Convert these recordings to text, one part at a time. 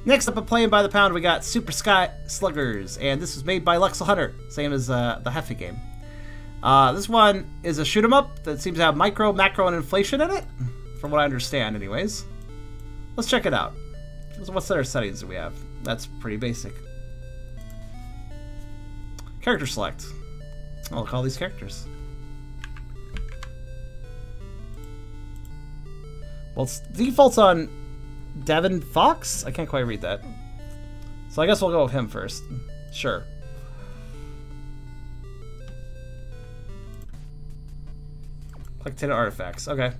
Next up, a Playing by the Pound, we got Super Sky Sluggers, and this was made by Lexel Hunter, same as the Heffy game. This one is a shoot 'em up that seems to have micro, macro, and inflation in it, from what I understand, anyways. Let's check it out. What set of settings do we have? That's pretty basic. Character select. I'll call these characters. Well, it's defaults on Devin Fox? I can't quite read that. So I guess we'll go with him first. Sure. Collect 10 artifacts. Okay.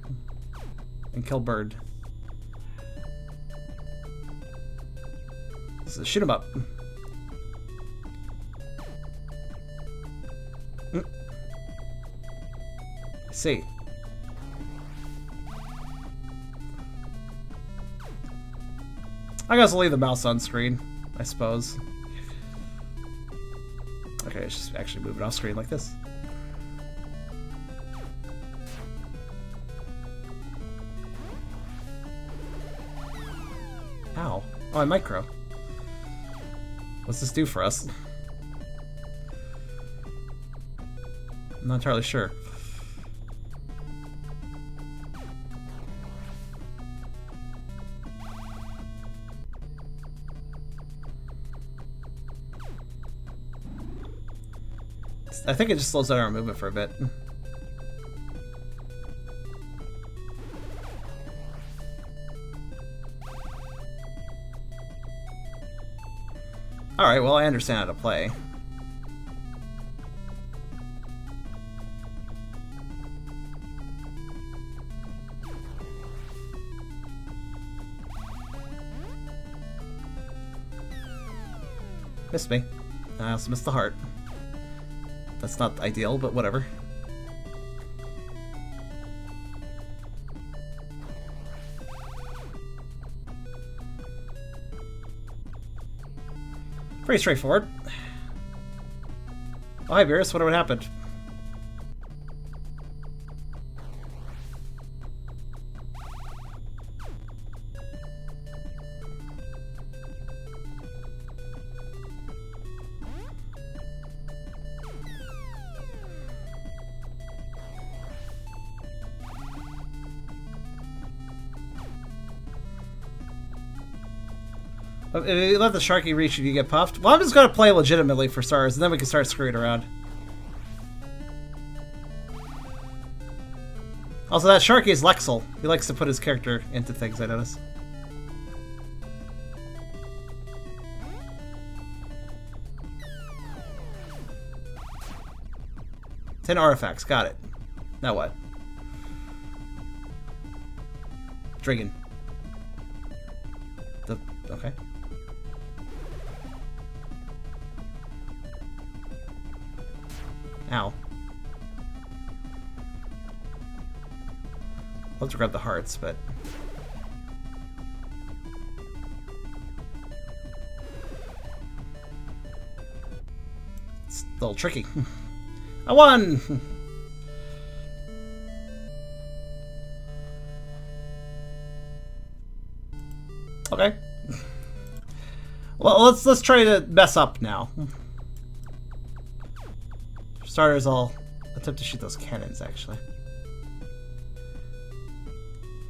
And kill bird. This is shoot 'em up. I see. I guess I'll leave the mouse on screen, I suppose. Okay, let's just actually move it off screen like this. Ow. Oh, I'm micro. What's this do for us? I'm not entirely sure. I think it just slows down our movement for a bit. Alright, well I understand how to play. Missed me. I also missed the heart. That's not ideal, but whatever. Pretty straightforward. Oh, hi, Beerus. What happened? If you let the Sharky reach you, you get puffed. Well, I'm just going to play legitimately for stars, and then we can start screwing around. Also, that Sharky is Lexel. He likes to put his character into things, I notice. Ten artifacts, got it. Now what? Drinking. Okay. Ow. Love to grab the hearts, but... it's a little tricky. I won! Okay. Well, let's try to mess up now. For starters, I'll attempt to shoot those cannons, actually.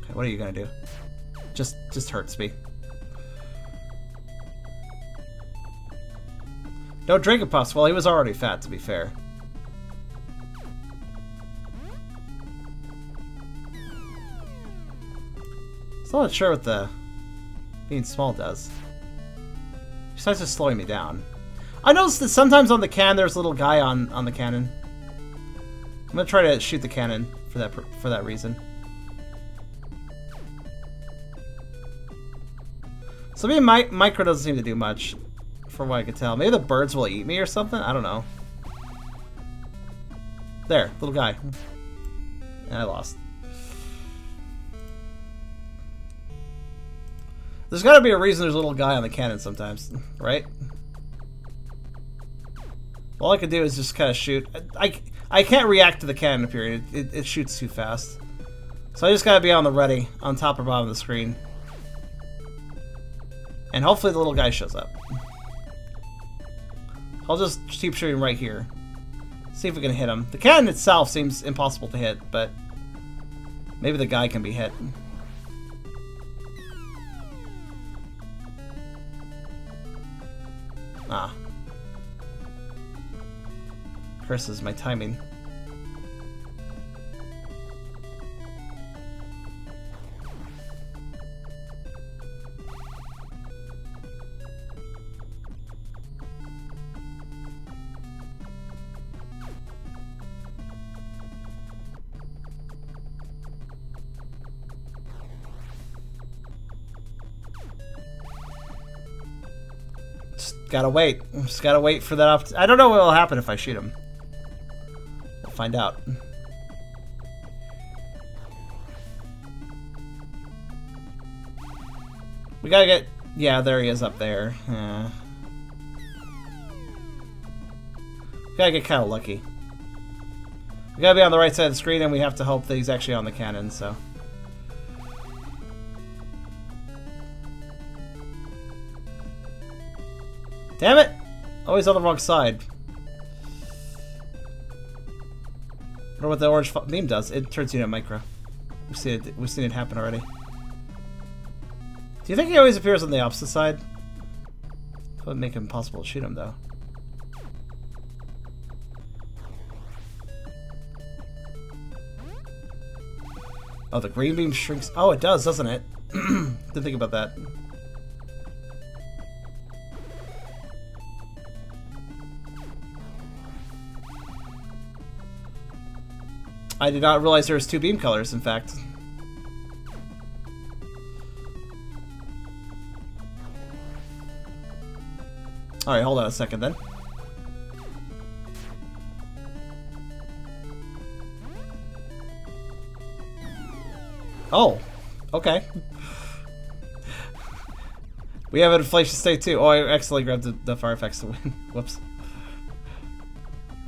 Okay, what are you gonna do? Just hurts me. No Dragon Puffs. Well, he was already fat, to be fair. Still not sure what the being small does. Besides just slowing me down. I noticed that sometimes on the cannon there's a little guy on the cannon. I'm gonna try to shoot the cannon for that reason. So maybe micro doesn't seem to do much, from what I could tell. Maybe the birds will eat me or something? I don't know. There, little guy. And I lost. There's gotta be a reason there's a little guy on the cannon sometimes, right? All I can do is just kind of shoot. I can't react to the cannon, period. It shoots too fast. So I just gotta be on the ready, on top or bottom of the screen. And hopefully the little guy shows up. I'll just keep shooting right here. See if we can hit him. The cannon itself seems impossible to hit, but maybe the guy can be hit. Ah. Curses my timing. Gotta wait. Just gotta wait for that opportunity. I don't know what will happen if I shoot him. We'll find out. We gotta get... Yeah, there he is up there. Gotta get kind of lucky. We gotta be on the right side of the screen, and we have to hope that he's actually on the cannon, so... Damn it! Always on the wrong side. I wonder what the orange beam does. It turns you into micro. We've seen it happen already. Do you think he always appears on the opposite side? That would make it impossible to shoot him, though. Oh, the green beam shrinks. Oh, it does, doesn't it? Didn't think about that. I did not realize there was two beam colors, in fact. Alright, hold on a second then. Oh, okay. We have an inflation state too. Oh, I accidentally grabbed the fire effects to win. Whoops.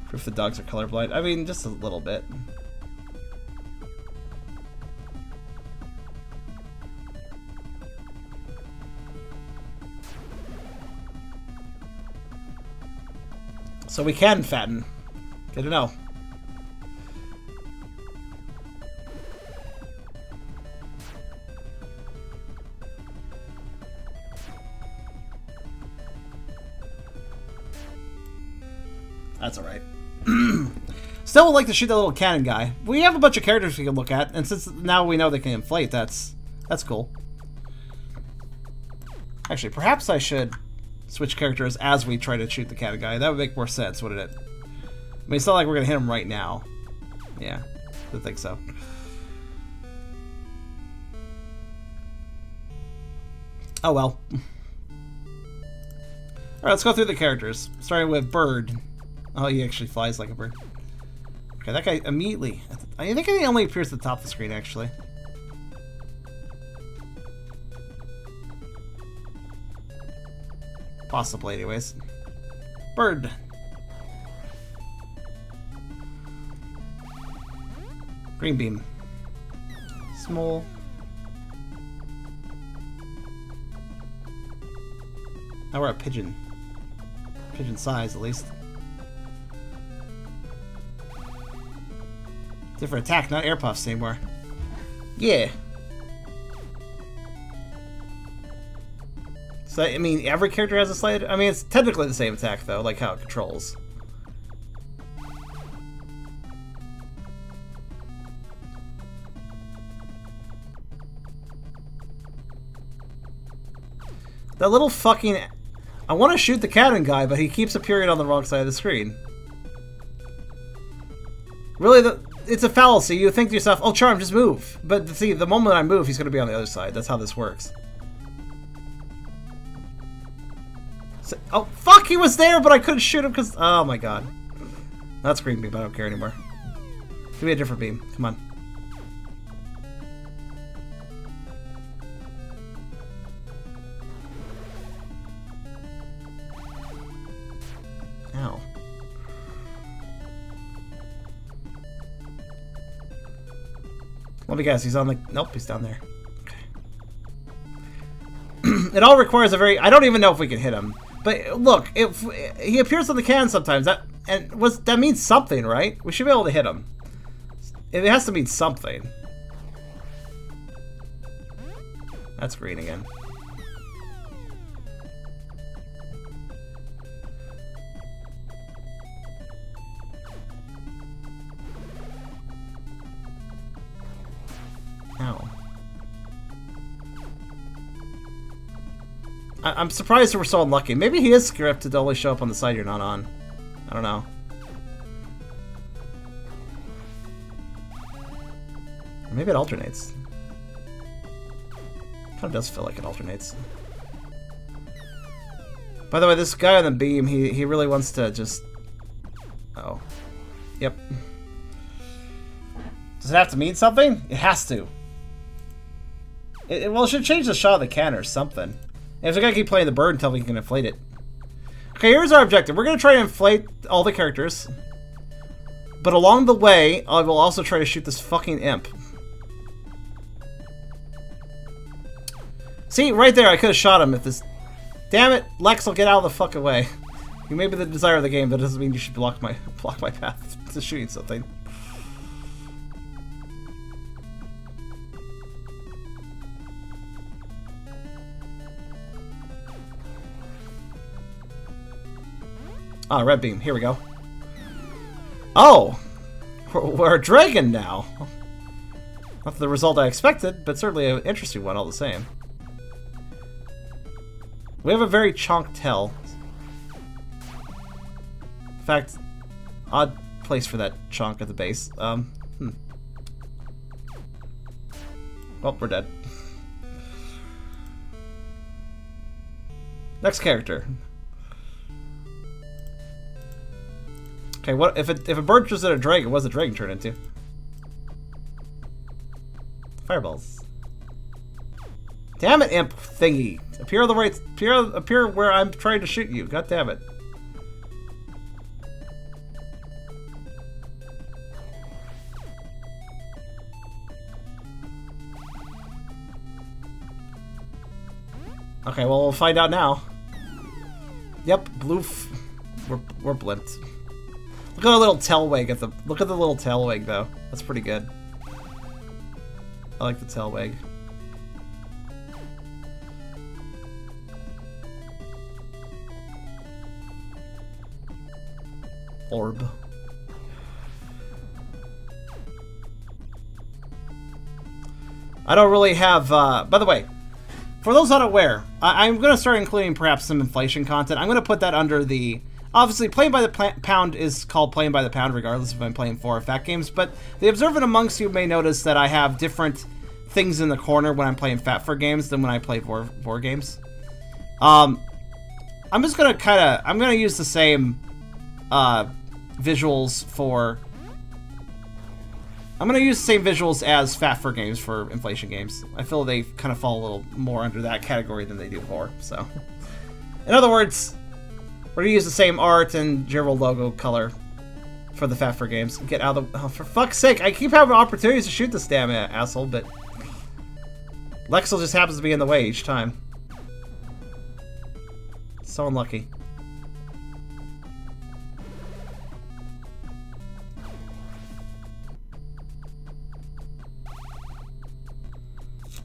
Proof the dogs are colorblind. I mean, just a little bit. So we can fatten. Good to know. That's alright. Still would like to shoot that little cannon guy. We have a bunch of characters we can look at, and since now we know they can inflate, that's cool. Actually, perhaps I should switch characters as we try to shoot the cannon guy. That would make more sense, wouldn't it? I mean, it's not like we're gonna hit him right now. Yeah, I don't think so. Oh well. Alright, let's go through the characters. Starting with Bird. Oh, he actually flies like a bird. Okay, that guy immediately... I think he only appears at the top of the screen, actually. Possibly, anyways. Bird. Green beam. Small. Now we're a pigeon. Pigeon size, at least. Different attack, not air puffs anymore. Yeah. So, I mean, every character has a slight... I mean, it's technically the same attack, though, like how it controls. That little fucking... I want to shoot the cannon guy, but he keeps appearing on the wrong side of the screen. Really, it's a fallacy. You think to yourself, oh, Charm, just move. But see, the moment I move, he's going to be on the other side. That's how this works. So, oh, fuck, he was there, but I couldn't shoot him because... Oh, my God. That's green beam. I don't care anymore. Give me a different beam. Come on. Ow. Let me guess, he's on the... Nope, he's down there. Okay. it all requires a very... I don't even know if we can hit him. But look, if he appears on the can sometimes, that means something, right? We should be able to hit him. It has to mean something. That's green again. Ow. I'm surprised we're so unlucky. Maybe he is scripted to only show up on the side you're not on. I don't know. Or maybe it alternates. Kind of does feel like it alternates. By the way, this guy on the beam, he really wants to just... Oh. Yep. Does it have to mean something? It has to. Well, it should change the shot of the can or something. And we're gonna keep playing the bird until we can inflate it. Okay, here's our objective. We're gonna try to inflate all the characters. But along the way, I will also try to shoot this fucking imp. See, right there, I could have shot him if this... Damn it, Lexel, get out of the fuck away. You may be the desire of the game, but it doesn't mean you should block my path to shooting something. Ah, red beam. Here we go. Oh! We're a dragon now. Not the result I expected, but certainly an interesting one all the same. We have a very chonk tail. In fact, odd place for that chonk at the base. Well, we're dead. Next character. Okay, what if a bird was in a dragon? What does a dragon turn into? Fireballs. Damn it, imp thingy! Appear on the right. Appear where I'm trying to shoot you. God damn it! Okay, well we'll find out now. Yep, blue. We're blimped. Look at the little tail wag at the. Look at the little tail wag though. That's pretty good. I like the tail wag. Orb. I don't really have. By the way, for those unaware, I'm going to start including perhaps some inflation content. I'm going to put that under the. Obviously, playing by the pound is called playing by the pound, regardless if I'm playing 4 or fat games. But the observant amongst you may notice that I have different things in the corner when I'm playing fat for games than when I play vore games. I'm just gonna I'm gonna use the same visuals for. I'm gonna use the same visuals as fat for games for inflation games. I feel they kind of fall a little more under that category than they do vore. So, in other words. We're gonna use the same art and general logo color for the fat for games. Get out of the. Oh, for fuck's sake! I keep having opportunities to shoot this damn asshole, but Lexel just happens to be in the way each time. So unlucky.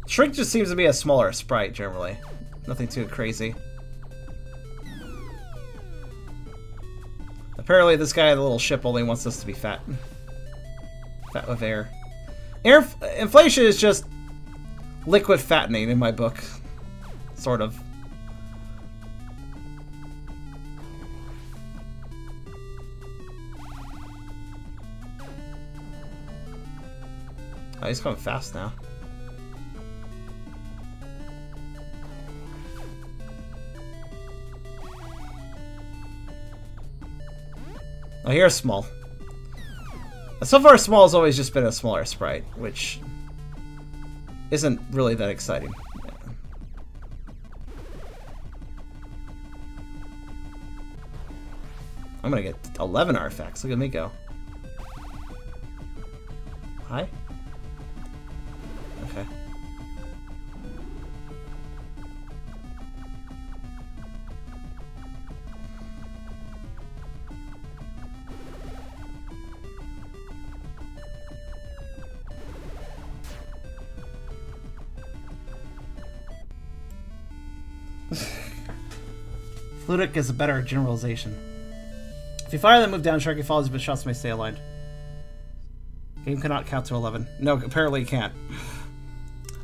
Shrink just seems to be a smaller sprite generally. Nothing too crazy. Apparently this guy on the little ship only wants us to be fat. Fat with air. Inflation is just liquid fattening in my book. Sort of. Oh, he's coming fast now. Oh, here's small. So far, small has always just been a smaller sprite, which isn't really that exciting. I'm gonna get 11 artifacts. Look at me go. Hi? Okay. Flutic is a better generalization. If you fire that move down, Sharky falls, but shots may stay aligned. Game cannot count to 11. No, apparently it can't.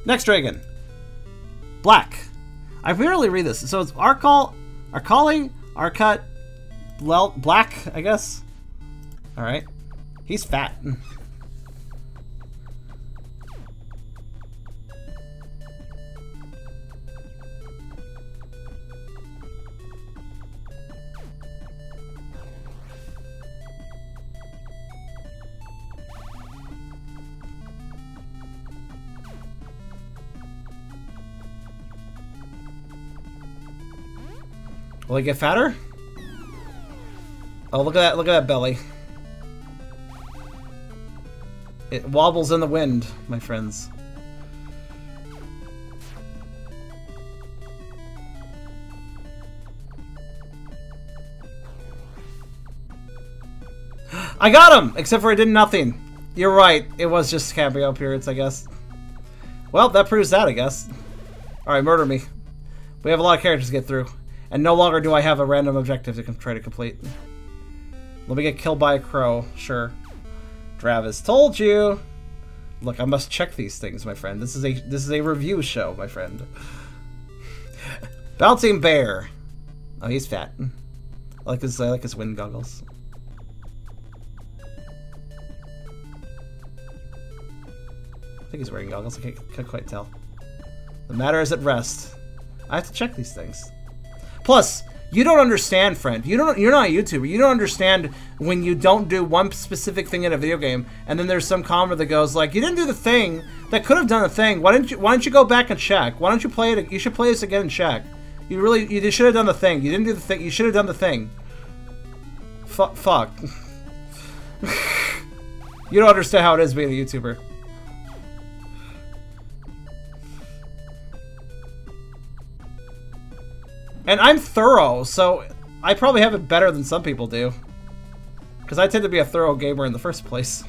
Next dragon. Black. I rarely read this. So it's Arkali, Arcut, Black, I guess. Alright. He's fat. Will he get fatter? Oh, look at that! Look at that belly. It wobbles in the wind, my friends. I got him! Except for I did nothing. You're right. It was just cameo appearance, I guess. Well, that proves that, I guess. Alright, murder me. We have a lot of characters to get through. And no longer do I have a random objective to try to complete. Let me get killed by a crow. Sure. Travis told you. Look, I must check these things, my friend. This is a review show, my friend. Bouncing bear. Oh, he's fat. I like his wind goggles. I think he's wearing goggles. I can't quite tell. The matter is at rest. I have to check these things. Plus, you don't understand, friend. You're not a YouTuber. You don't understand when you don't do one specific thing in a video game, and then there's some commenter that goes like, "You didn't do the thing that could have done the thing. Why don't you go back and check? Why don't you play it? You should play this again and check. You should have done the thing. You didn't do the thing. You should have done the thing." Fuck. You don't understand how it is being a YouTuber. And I'm thorough, so I probably have it better than some people do. Because I tend to be a thorough gamer in the first place.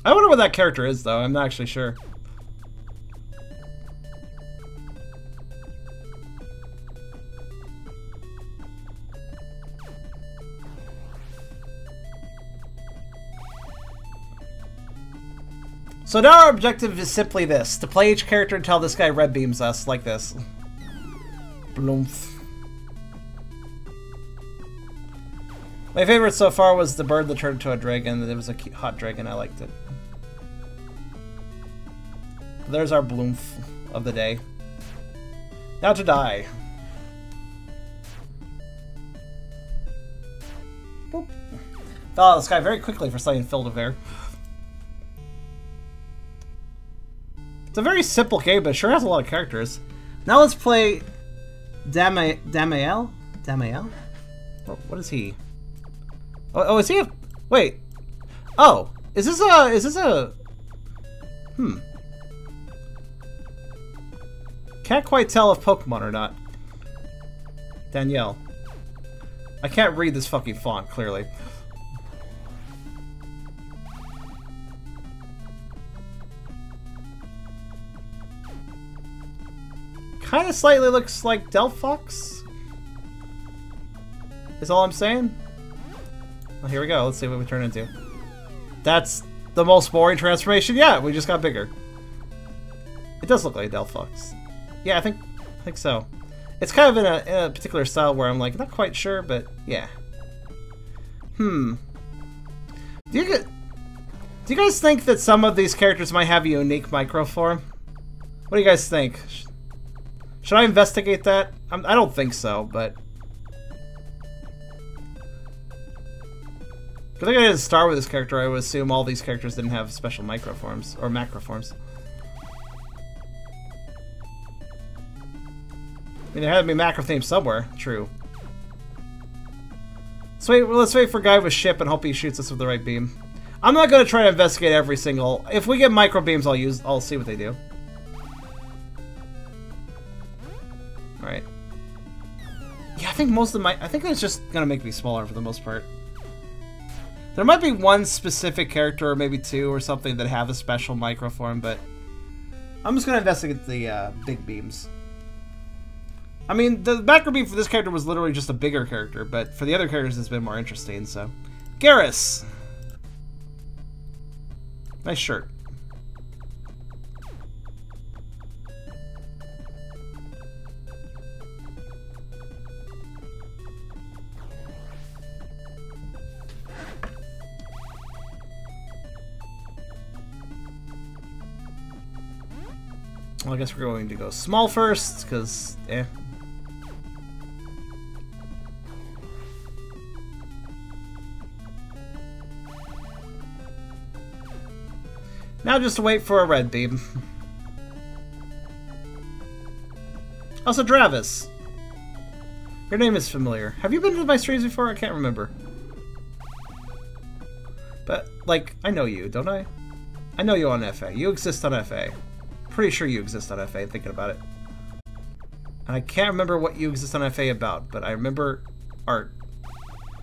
I wonder what that character is, though. I'm not actually sure. So now our objective is simply this, to play each character until this guy red beams us, like this. Bloomf. My favorite so far was the bird that turned into a dragon. It was a cute, hot dragon, I liked it. There's our Bloomf of the day. Now to die. Boop. Fell out of the sky very quickly for slaying Fildevere. It's a very simple game, but it sure has a lot of characters. Now let's play Damael? Damael? What is he? Oh, is he a... Wait. Oh, is this a... Can't quite tell if Pokemon or not. Danielle. I can't read this fucking font, clearly. Kind of slightly looks like Delphox. Is all I'm saying. Well, here we go. Let's see what we turn into. That's the most boring transformation yet. We just got bigger. It does look like Delphox. Yeah, I think so. It's kind of in a particular style where I'm like not quite sure, but yeah. Do you guys think that some of these characters might have a unique microform? What do you guys think? Should I investigate that? I don't think so, but... I think I didn't start with this character. I would assume all these characters didn't have special microforms, or macroforms. I mean, there had to be macro themes somewhere. True. So let's wait for a guy with ship and hope he shoots us with the right beam. I'm not going to try to investigate every single... If we get micro beams, I'll see what they do. Alright. Yeah, I think most of I think it's just gonna make me smaller for the most part. There might be one specific character, or maybe two, or something that have a special microform, but I'm just gonna investigate the big beams. I mean, the macro beam for this character was literally just a bigger character, but for the other characters it's been more interesting, so. Garrus! Nice shirt. Well, I guess we're going to go small first, because, Now just to wait for a red beam. Also, Travis. Your name is familiar. Have you been to my streams before? I can't remember. But, like, I know you, don't I? I know you on FA. You exist on FA. Pretty sure you exist on FA, thinking about it. And I can't remember what you exist on FA about, but I remember art.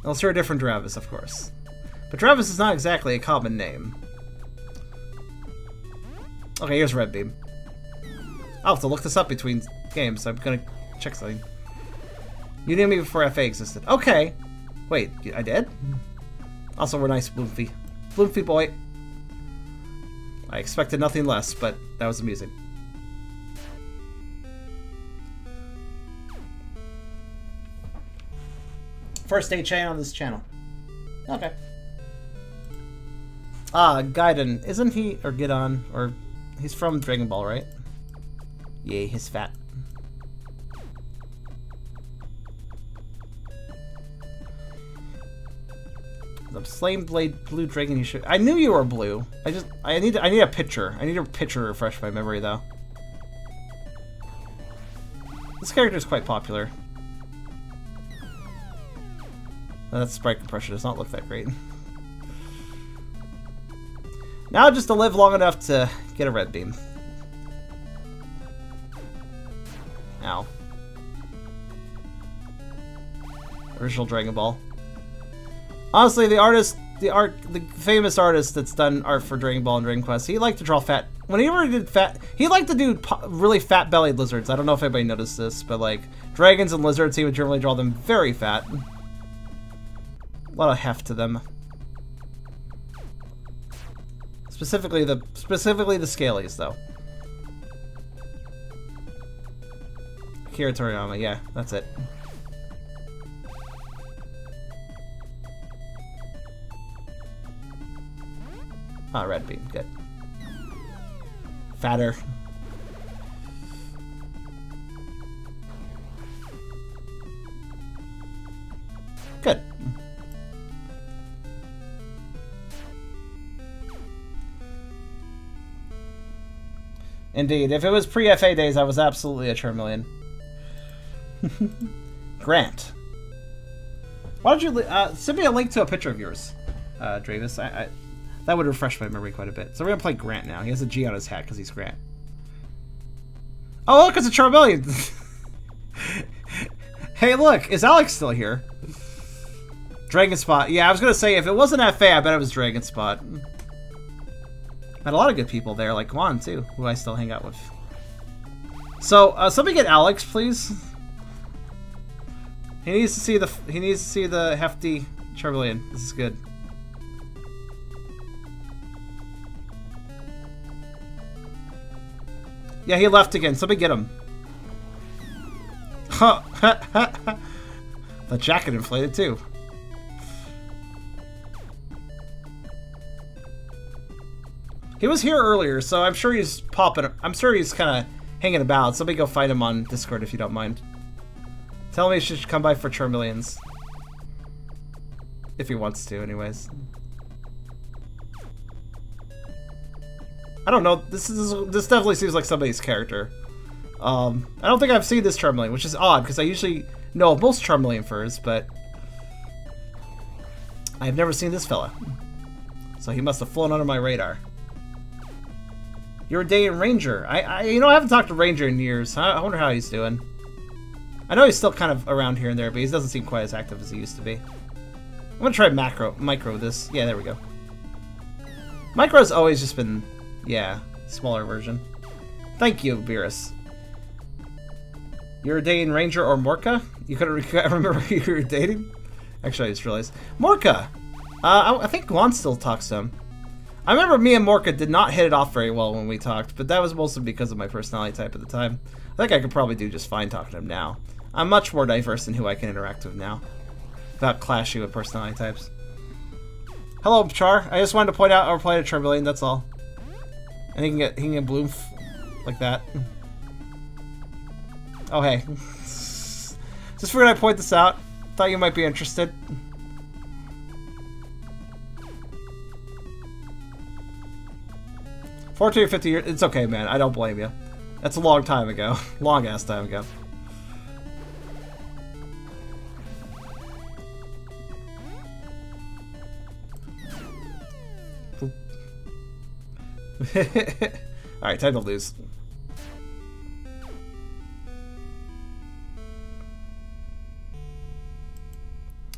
Unless you're a different Travis, of course. But Travis is not exactly a common name. Okay, here's Red Beam. I'll have to look this up between games. I'm gonna check something. You knew me before FA existed. Okay. Wait, I did? Also, we're nice, Bloomfy. Bloomfy boy. I expected nothing less, but that was amusing. First day chain on this channel. Okay. Ah, Gaiden. Isn't he, or Gidon, or he's from Dragon Ball, right? Yeah, he's fat. The Flame Blade Blue Dragon. You should. I knew you were blue. I need a picture. I need a picture to refresh my memory, though. This character is quite popular. That sprite compression does not look that great. Now just to live long enough to get a red beam. Ow. Original Dragon Ball. Honestly, the famous artist that's done art for Dragon Ball and Dragon Quest, he liked to draw fat. Whenever he did fat, he liked to do really fat-bellied lizards. I don't know if anybody noticed this, but like dragons and lizards, he would generally draw them very fat. A lot of heft to them. Specifically the scalies, though. Akira Toriyama, yeah, that's it. Ah, red beam, good. Fatter. Good. Indeed, if it was pre-FA days, I was absolutely a Charmeleon. Grant. Why don't you send me a link to a picture of yours, Dravis? That would refresh my memory quite a bit. So we're gonna play Grant now. He has a G on his hat because he's Grant. Oh, look, it's a Charmeleon! Hey, look, is Alex still here? Dragon Spot. Yeah, I was gonna say, if it wasn't FA, I bet it was Dragon Spot. Had a lot of good people there, like Juan, too, who I still hang out with. So, somebody get Alex, please. He needs to see the hefty Charmeleon. This is good. Yeah, he left again. Somebody get him. The jacket inflated too. He was here earlier, so I'm sure he's popping. I'm sure he's kind of hanging about. Somebody go find him on Discord if you don't mind. Tell him he should come by for Charmeleons. If he wants to, anyways. I don't know. This definitely seems like somebody's character. I don't think I've seen this Charmeleon, which is odd because I usually know of most Charmeleon furs, but I've never seen this fella. So he must have flown under my radar. You're a day in Ranger. I haven't talked to Ranger in years. I wonder how he's doing. I know he's still kind of around here and there, but he doesn't seem quite as active as he used to be. I'm gonna try micro this. Yeah, there we go. Micro's always just been, yeah, smaller version. Thank you, Beerus. You're dating Ranger or Morka? You couldn't remember who you were dating? Actually, I just realized. Morka! I think Guan still talks to him. I remember me and Morka did not hit it off very well when we talked, but that was mostly because of my personality type at the time. I think I could probably do just fine talking to him now. I'm much more diverse in who I can interact with now, without clashing with personality types. Hello, Char. I just wanted to point out our play to Turbulane, that's all. And he can get bloom like that. Oh, hey. Just figured I'd point this out. Thought you might be interested. 14 or 50 years, it's okay, man. I don't blame you. That's a long time ago. Long ass time ago. Alright, time to lose.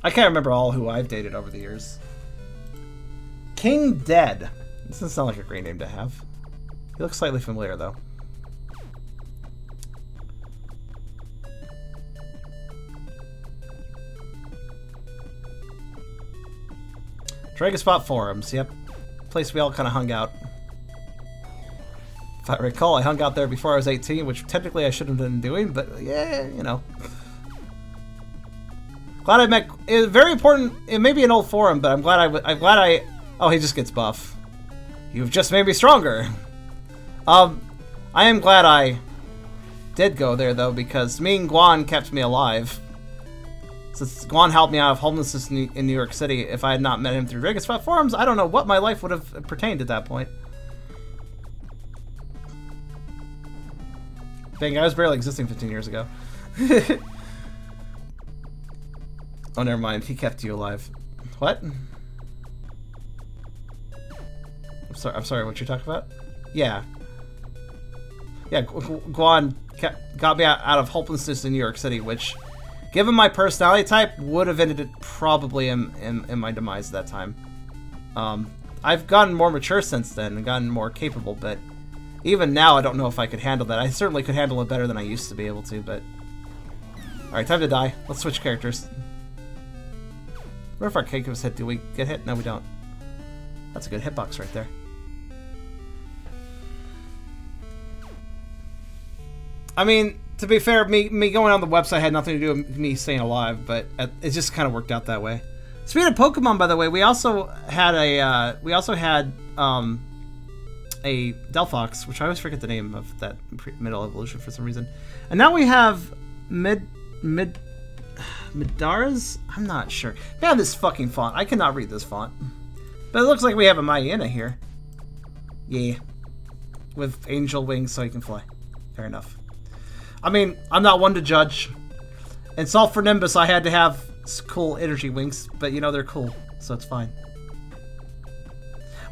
I can't remember all who I've dated over the years. King Dead. This doesn't sound like a great name to have. He looks slightly familiar, though. Dragon Spot Forums, yep. Place we all kind of hung out. If I recall, I hung out there before I was 18, which technically I shouldn't have been doing, but yeah, you know. Glad I met. It's very important. It may be an old forum, but I'm glad I. Oh, he just gets buff. You've just made me stronger. I am glad I did go there though, because me and Guan kept me alive. Since Guan helped me out of homelessness in New York City, if I had not met him through Dragon Spot forums, I don't know what my life would have pertained at that point. Dang, I was barely existing 15 years ago. Oh, never mind. He kept you alive. What? I'm sorry. What you're talking about? Yeah. Yeah. Guan got me out of hopelessness in New York City, which, given my personality type, would have ended it probably in my demise at that time. I've gotten more mature since then and gotten more capable, but even now, I don't know if I could handle that. I certainly could handle it better than I used to be able to, but... Alright, time to die. Let's switch characters. What if our cake was hit? Do we get hit? No, we don't. That's a good hitbox right there. I mean, to be fair, me going on the website had nothing to do with me staying alive, but it just kind of worked out that way. Speaking of Pokemon, by the way, we also had a Delphox, which I always forget the name of that middle evolution for some reason. And now we have Midaras? I'm not sure. Man, this fucking font. I cannot read this font. But it looks like we have a Myena here. Yeah. With angel wings so he can fly. Fair enough. I mean, I'm not one to judge. In Salt for Nimbus, I had to have cool energy wings, but you know, they're cool, so it's fine.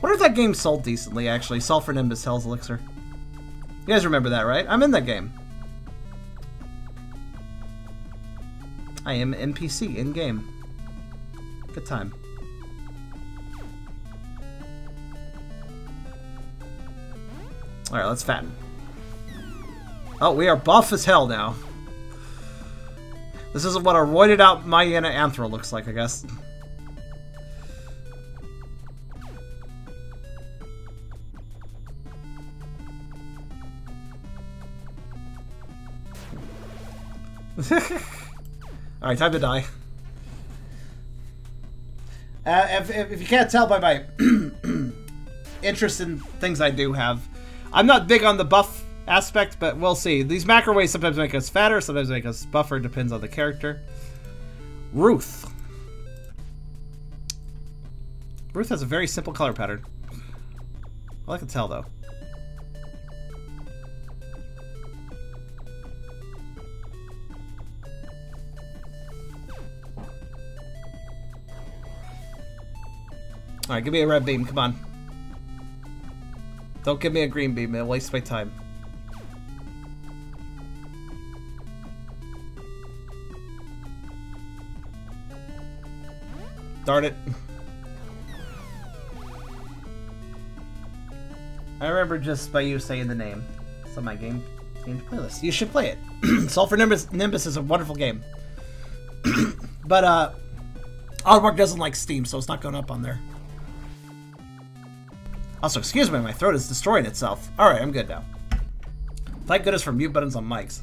Wonder if that game sold decently, actually. Salt for Nimbus, Hell's Elixir. You guys remember that, right? I'm in that game. I am NPC in-game. Good time. Alright, let's fatten. Oh, we are buff as hell now. This is what a roided out Myena Anthro looks like, I guess. Alright, time to die. If you can't tell by my interest in things I do have, I'm not big on the buff aspect, but we'll see. These macro ways sometimes make us fatter, sometimes make us buffer, depends on the character. Ruth. Ruth has a very simple color pattern. All I can tell, though. Alright, give me a red beam, come on. Don't give me a green beam, it'll waste my time. Darn it. I remember just by you saying the name. It's on my game playlist. You should play it. Sulfur Nimbus is a wonderful game. But Oddmark doesn't like Steam, so it's not going up on there. Also, excuse me, my throat is destroying itself. Alright, I'm good now. Thank goodness for mute buttons on mics.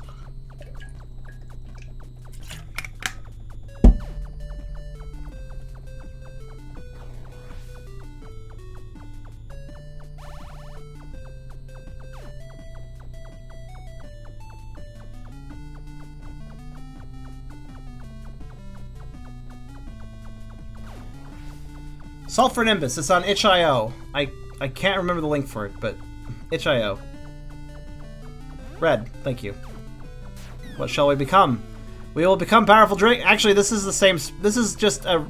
Sulfur Nimbus, it's on itch.io. I can't remember the link for it, but itch.io. Red, thank you. What shall we become? We will become powerful drink. Actually, this is the same. This is just a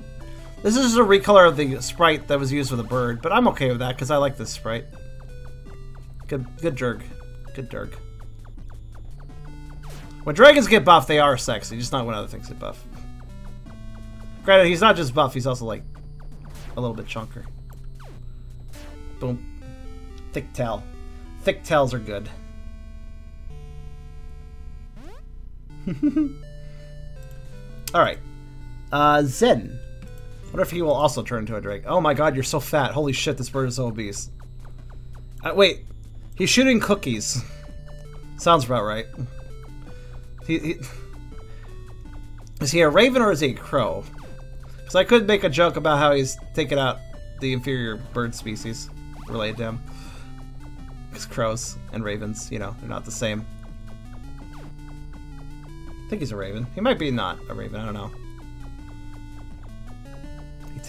recolor of the sprite that was used with a bird, but I'm okay with that because I like this sprite. Good Durg. Good Durg. When dragons get buff, they are sexy, just not when other things get buff. Granted, he's not just buff, he's also like a little bit chunker. Boom. Thick tail. Thick tails are good. Alright. Zen. What if he will also turn into a drake? Oh my god, you're so fat. Holy shit, this bird is so obese. Wait. He's shooting cookies. Sounds about right. Is he a raven or is he a crow? Because I could make a joke about how he's taking out the inferior bird species related to him. Because crows and ravens, you know, they're not the same. I think he's a raven. He might be not a raven, I don't know.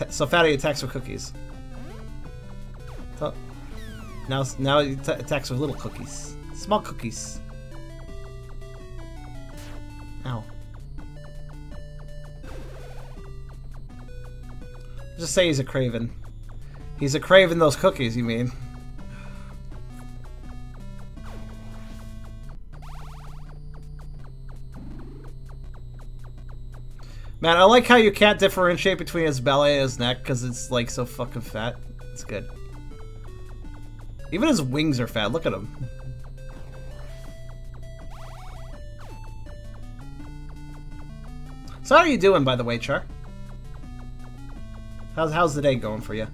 So Fatty attacks with cookies. So, now he attacks with little cookies. Small cookies. Ow. Just say he's a craven. He's a craven those cookies, you mean? Man, I like how you can't differentiate between his belly and his neck because it's like so fucking fat. It's good. Even his wings are fat. Look at him. So how are you doing, by the way, Char? How's the day going for you?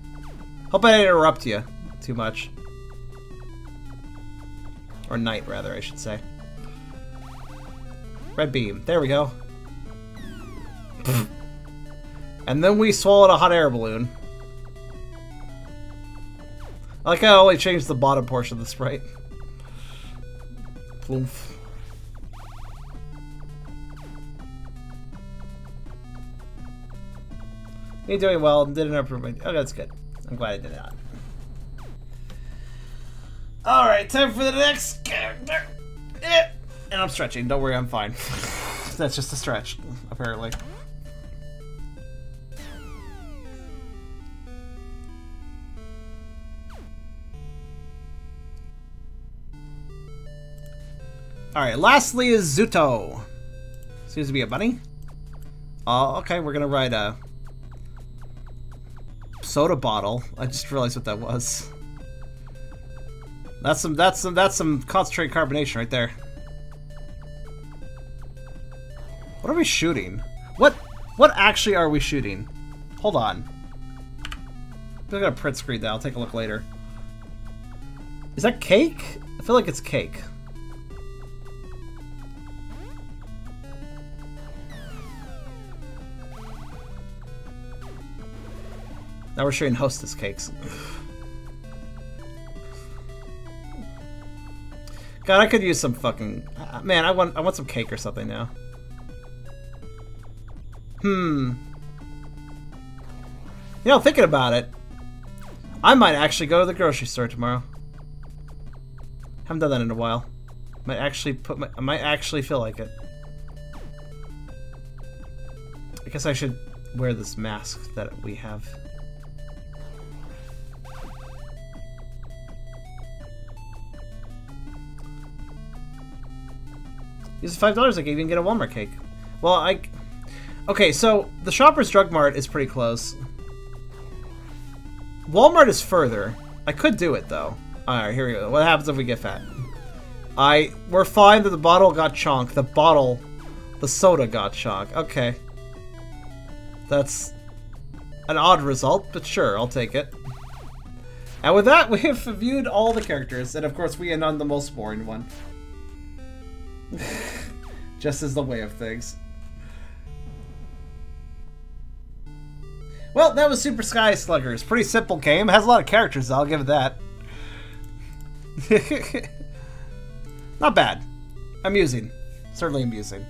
Hope I didn't interrupt you too much. Or night, rather, I should say. Red beam. There we go. And then we swallowed a hot air balloon. I like how I only changed the bottom portion of the sprite. Ploomf. You're doing well. Did an improvement. Oh, that's good. I'm glad I did that. Alright, time for the next character. And I'm stretching. Don't worry, I'm fine. That's just a stretch, apparently. Alright, lastly is Zuto. Seems to be a bunny. Oh, okay, we're gonna ride a soda bottle. I just realized what that was. That's some concentrated carbonation right there. What are we shooting? What actually are we shooting? Hold on. I'm gonna print screen that. I'll take a look later. Is that cake? I feel like it's cake. Now we're shooting Hostess cakes. God, I could use some fucking... Man, I want some cake or something now. You know, thinking about it, I might actually go to the grocery store tomorrow. Haven't done that in a while. I might actually feel like it. I guess I should wear this mask that we have. Use the $5 I gave you and get a Walmart cake. Well, okay, so the Shoppers Drug Mart is pretty close. Walmart is further. I could do it, though. Alright, here we go. What happens if we get fat? We're fine that the bottle got chonk. The soda got chonk. Okay. That's an odd result, but sure, I'll take it. And with that, we have viewed all the characters, and of course we end on the most boring one. Just as the way of things. Well, that was Super Sky Sluggers. Pretty simple game. Has a lot of characters, I'll give it that. Not bad. Amusing. Certainly amusing.